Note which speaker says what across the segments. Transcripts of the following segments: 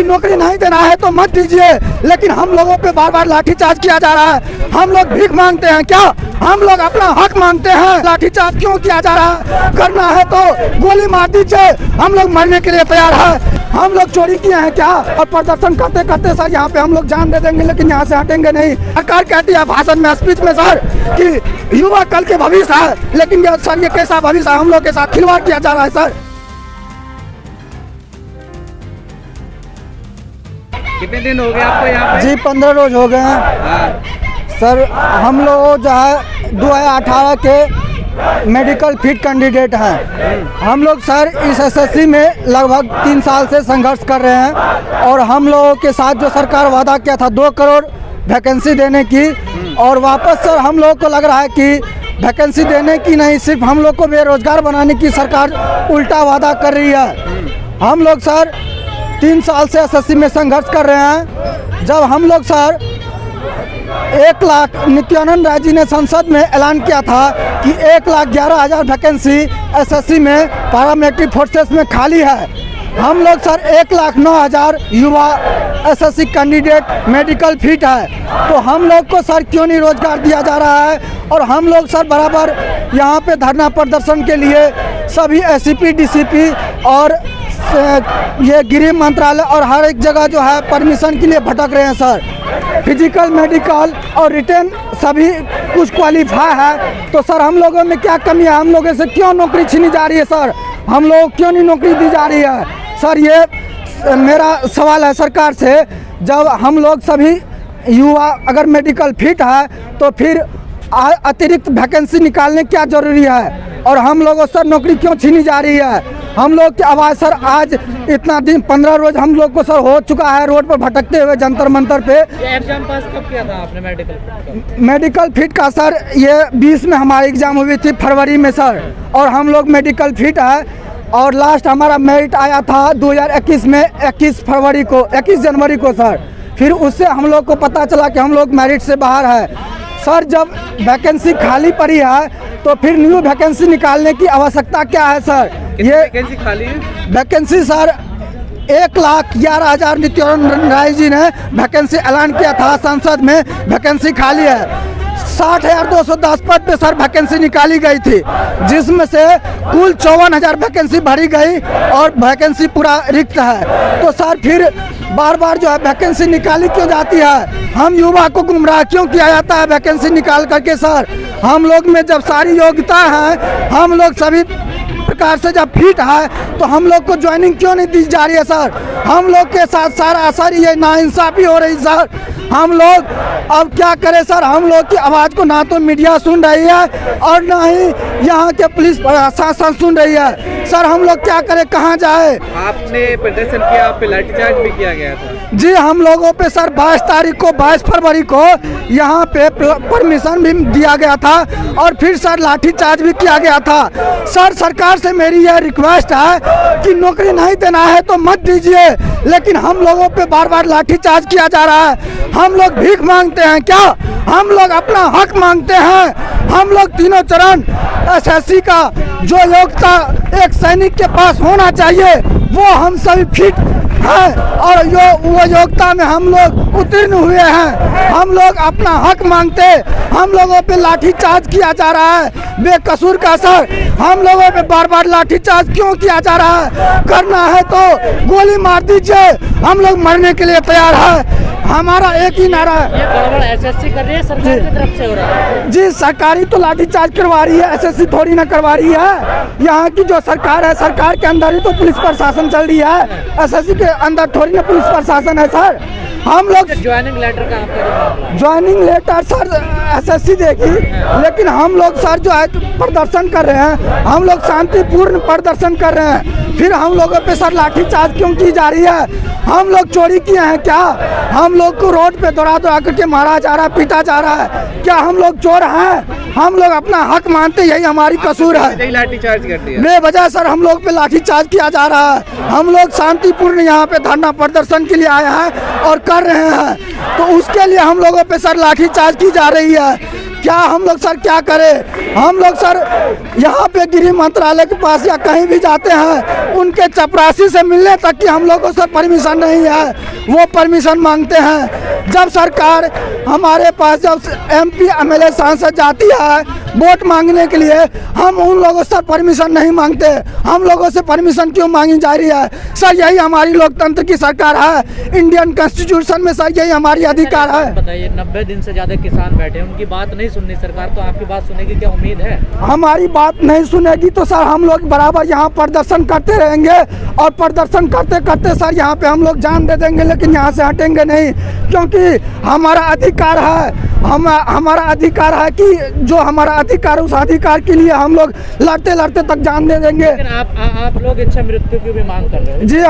Speaker 1: कि नौकरी नहीं देना है तो मत दीजिए, लेकिन हम लोगों पे बार बार लाठीचार्ज किया जा रहा है। हम लोग भीख मांगते हैं क्या? हम लोग अपना हक मांगते हैं। लाठीचार्ज क्यों किया जा रहा है? करना है तो गोली मार दीजिए, हम लोग मरने के लिए तैयार है। हम लोग चोरी किए हैं क्या? और प्रदर्शन करते करते सर यहाँ पे हम लोग जान दे देंगे, लेकिन यहाँ से हटेंगे नहीं। सरकार कहती है भाषण में, स्पीच में सर कि युवा कल के भविष्य है, लेकिन सर ये कैसा भविष्य है? हम लोग के साथ खिलवाड़ किया जा रहा है सर।
Speaker 2: कितने दिन हो गए आपको यहाँ पे?
Speaker 1: जी 15 रोज हो गए हैं सर। हम लोग जो है 2018 के मेडिकल फिट कैंडिडेट हैं। हम लोग सर इस एसएससी में लगभग 3 साल से संघर्ष कर रहे हैं, और हम लोगों के साथ जो सरकार वादा किया था 2 करोड़ वैकेंसी देने की, और वापस सर हम लोग को लग रहा है कि वैकेंसी देने की नहीं, सिर्फ हम लोग को बेरोजगार बनाने की सरकार उल्टा वादा कर रही है। हम लोग सर 3 साल से एसएससी में संघर्ष कर रहे हैं। जब हम लोग सर 1 लाख नित्यानंद राय जी ने संसद में ऐलान किया था कि 1,11,000 वैकेंसी एसएससी में पैरामिलिट्री फोर्सेस में खाली है। हम लोग सर 1,09,000 युवा एसएससी कैंडिडेट मेडिकल फिट है, तो हम लोग को सर क्यों नहीं रोजगार दिया जा रहा है? और हम लोग सर बराबर यहाँ पे धरना प्रदर्शन के लिए सभी एसीपी डीसीपी और ये गृह मंत्रालय और हर एक जगह जो है परमिशन के लिए भटक रहे हैं सर। फिजिकल, मेडिकल और रिटेन सभी कुछ क्वालिफाई है, तो सर हम लोगों में क्या कमी है? हम लोगों से क्यों नौकरी छीनी जा रही है सर? हम लोग क्यों नहीं नौकरी दी जा रही है सर? ये मेरा सवाल है सरकार से। जब हम लोग सभी युवा अगर मेडिकल फिट है तो फिर अतिरिक्त वैकेंसी निकालने क्या जरूरी है? और हम लोगों से नौकरी क्यों छीनी जा रही है? हम लोग की आवाज़ सर आज इतना दिन 15 रोज हम लोग को सर हो चुका है रोड पर भटकते हुए जंतर मंतर पे।
Speaker 2: एग्जाम पास कब किया था आपने
Speaker 1: मेडिकल फिट का सर ये 20 में हमारी एग्जाम हुई थी फरवरी में सर, और हम लोग मेडिकल फिट है, और लास्ट हमारा मेरिट आया था 2021 में 21 जनवरी को सर। फिर उससे हम लोग को पता चला कि हम लोग मेरिट से बाहर है सर। जब वैकेंसी खाली पड़ी है तो फिर न्यू वैकेंसी निकालने की आवश्यकता क्या है सर? ये
Speaker 2: वैकेंसी खाली है?
Speaker 1: वैकेंसी सर 1,11,000 नित्यानंद राय जी ने वैकेंसी ऐलान किया था संसद में, वैकेंसी खाली है। 60,210 पद पे सर वैकेंसी निकाली गई थी, जिसमें से कुल 54,000 वैकेंसी भरी गई और वैकेंसी पूरा रिक्त है। तो सर फिर बार बार जो है वैकेंसी निकाली क्यों जाती है? हम युवा को गुमराह क्यों किया जाता है वैकेंसी निकाल करके सर? हम लोग में जब सारी योग्यता है, हम लोग सभी प्रकार से जब फिट है, तो हम लोग को ज्वाइनिंग क्यों नहीं दी जा रही है सर? हम लोग के साथ सारा असर ये नाइंसाफी हो रही सर। हम लोग अब क्या करें सर? हम लोग की आवाज़ को ना तो मीडिया सुन रही है और ना ही यहाँ के पुलिस प्रशासन सुन रही है सर। हम लोग क्या करें, कहाँ जाए?
Speaker 2: आपने प्रदर्शन किया, आप पे लाठीचार्ज भी किया गया था?
Speaker 1: जी हम लोगों पे सर 22 फरवरी को यहाँ पे परमिशन भी दिया गया था, और फिर सर लाठीचार्ज भी किया गया था सर। सरकार से मेरी यह रिक्वेस्ट है कि नौकरी नहीं देना है तो मत दीजिए, लेकिन हम लोगों पे बार बार लाठीचार्ज किया जा रहा है। हम लोग भीख मांगते हैं क्या? हम लोग अपना हक मांगते हैं। हम लोग तीनों चरण एसएससी का जो योग्यता एक सैनिक के पास होना चाहिए वो हम सभी फिट हैं, और वो योग्यता में हम लोग उत्तीर्ण हुए हैं। हम लोग अपना हक मांगते, हम लोगों पे लाठीचार्ज किया जा रहा है बेकसूर का सर। हम लोगों पे बार बार लाठीचार्ज क्यों किया जा रहा है? करना है तो गोली मार दीजिए, हम लोग मरने के लिए तैयार है। हमारा एक ही नारा है।
Speaker 2: ये गड़बड़ एसएससी कर रही है, सरकार की तरफ से हो रहा है?
Speaker 1: जी सरकारी तो लाठीचार्ज करवा रही है, एसएससी थोड़ी ना करवा रही है। यहाँ की जो सरकार है, सरकार के अंदर ही तो पुलिस प्रशासन चल रही है, एसएससी के अंदर थोड़ी ना पुलिस प्रशासन है सर। हम लोग
Speaker 2: ज्वाइनिंग लेटर कहाँ पे?
Speaker 1: ज्वाइनिंग लेटर सर एसएससी देगी, लेकिन हम लोग सर जो है प्रदर्शन कर रहे हैं, हम लोग शांतिपूर्ण प्रदर्शन कर रहे हैं, फिर हम लोगों पे सर लाठीचार्ज क्यों की जा रही है? हम लोग चोरी किए हैं क्या? हम लोग को रोड पे दौड़ा करके मारा जा रहा है, पीटा जा रहा है क्या? हम लोग चोर हैं? हम लोग अपना हक मानते, यही हमारी कसूर है।
Speaker 2: लाठीचार्ज कर दिया
Speaker 1: बेवजह सर हम लोग पे लाठीचार्ज किया जा रहा है। हम लोग शांतिपूर्ण यहाँ पे धरना प्रदर्शन के लिए आए हैं और कर रहे हैं, तो उसके लिए हम लोगों पे सर लाठीचार्ज की जा रही है। क्या हम लोग सर क्या करें? हम लोग सर यहाँ पे गृह मंत्रालय के पास या कहीं भी जाते हैं, उनके चपरासी से मिलने तक की हम लोग को सर परमिशन नहीं है, वो परमिशन मांगते हैं। जब सरकार हमारे पास जब MP MLA सांसद जाती है वोट मांगने के लिए, हम उन लोगों से परमिशन नहीं मांगते। हम लोगों से परमिशन क्यों मांगी जा रही है सर? यही हमारी लोकतंत्र की सरकार है, इंडियन कॉन्स्टिट्यूशन में सर यही हमारी अधिकार है।
Speaker 3: बताइए, 90 दिन से ज्यादा किसान बैठे हैं, उनकी बात नहीं सुननी सरकार, तो आपकी बात सुनेगी क्या उम्मीद है?
Speaker 1: हमारी बात नहीं सुनेगी तो सर हम लोग बराबर यहाँ प्रदर्शन करते रहेंगे, और प्रदर्शन करते करते सर यहाँ पे हम लोग जान दे देंगे, लेकिन यहाँ से हटेंगे नहीं, क्योंकि हमारा अधिकार है। हमारा अधिकार है कि जो हमारा अधिकार है उस अधिकार के लिए हम लोग लड़ते लड़ते तक जान दे देंगे।
Speaker 3: लेकिन आप लोग इच्छा मृत्यु की भी मांग कर रहे हो?
Speaker 1: जी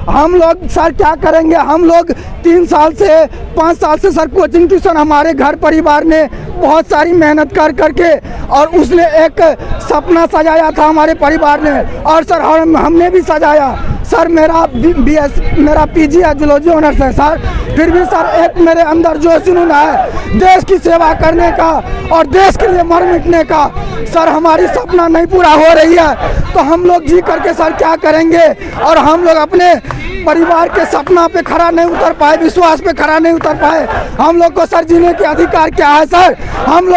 Speaker 1: हम लोग सर क्या करेंगे? हम लोग 3 साल से 5 साल से सर कोचिंग ट्यूशन हमारे घर परिवार ने बहुत सारी मेहनत कर करके, और उसने एक सपना सजाया था हमारे परिवार ने, और सर हमने भी सजाया। सर मेरा PG है, जूलॉजी ऑनर्स है सर, फिर भी सर एक मेरे अंदर जो जुनून है देश की सेवा करने का और देश के लिए मर मिटने का। सर हमारी सपना नहीं पूरा हो रही है तो हम लोग जी करके सर क्या करेंगे? और हम लोग अपने परिवार के सपना पे खड़ा नहीं उतर पाए, विश्वास पे खड़ा नहीं उतर पाए। हम लोग को सर जीने के अधिकार क्या है सर? हम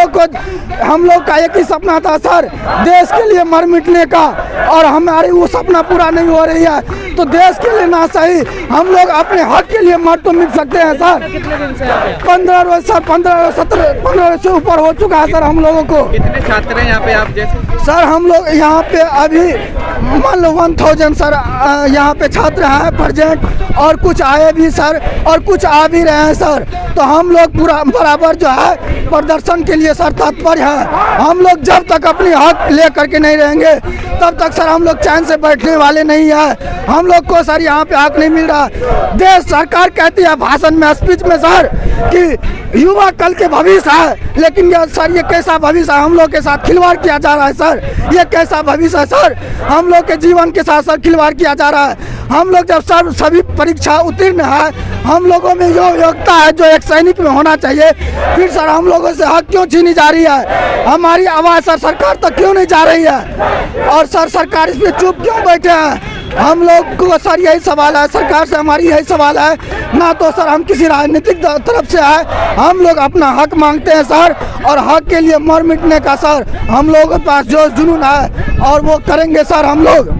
Speaker 1: लोग का एक ही सपना था सर, देश के लिए मर मिटने का, और हमारी वो सपना पूरा नहीं हो रही है तो देश के लिए ना सही हम लोग अपने हक के लिए मर तो मिट सकते हैं सर।
Speaker 3: कितने दिन से यहाँ पे?
Speaker 1: 15 रोज सर, 15 से ऊपर हो चुका है सर हम लोगों को।
Speaker 2: कितने छात्र हैं यहाँ पे आप जैसे?
Speaker 1: सर हम लोग यहाँ पे अभी मान लो 1000 सर यहाँ पे छात्र हैं प्रेजेंट, और कुछ आए भी सर और कुछ आ भी रहे हैं सर। तो हम लोग पूरा बराबर जो है प्रदर्शन के लिए सर तत्पर हैं। हम लोग जब तक अपनी हक ले करके नहीं रहेंगे तब तक सर हम लोग चैन से बैठने वाले नहीं हैं। हम लोग को सर यहाँ पे हक नहीं मिल रहा। देश सरकार कहती है भाषण में, स्पीच में सर कि युवा कल के भविष्य है, लेकिन ये कैसा भविष्य है? हम लोग के साथ खिलवाड़ किया जा रहा है सर। ये कैसा भविष्य है सर? हम लोग के जीवन के साथ सर खिलवाड़ किया जा रहा है। हम लोग जब सर सभी परीक्षा उत्तीर्ण है, हम लोगों में जो योग्यता है जो एक सैनिक में होना चाहिए, फिर सर हम लोगों से हक क्यों छीनी जा रही है? हमारी आवाज़ सर सरकार तक क्यों नहीं जा रही है? और सर सरकार इस पर चुप क्यों बैठे हैं? हम लोग को सर यही सवाल है, सरकार से हमारी यही सवाल है। ना तो सर हम किसी राजनीतिक तरफ से है, हम लोग अपना हक मांगते हैं सर, और हक के लिए मर मिटने का सर हम लोगों के पास जो जुनून है और वो करेंगे सर हम लोग।